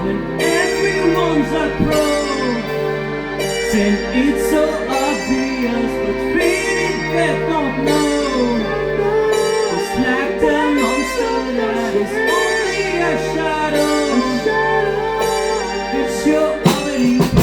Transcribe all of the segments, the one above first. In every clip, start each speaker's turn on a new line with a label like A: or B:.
A: when everyone's a pro. Saying it's so obvious, but feeling they don't know. It's like the monster that is only a shadow. It's your already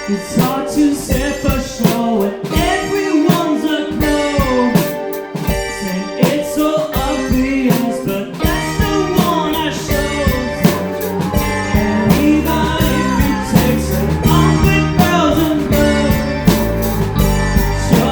A: it's hard to say for sure when everyone's a pro. Saying it's so obvious, but that's the one I shows. And even if it takes 100,000 birds, so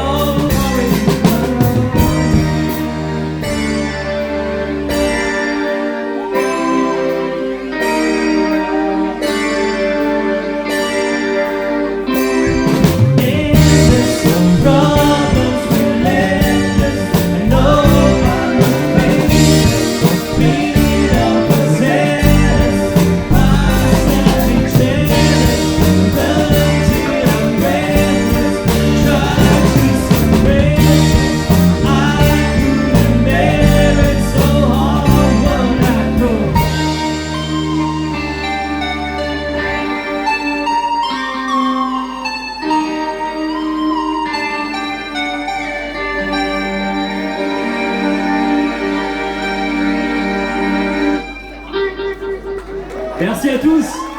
A: merci à tous.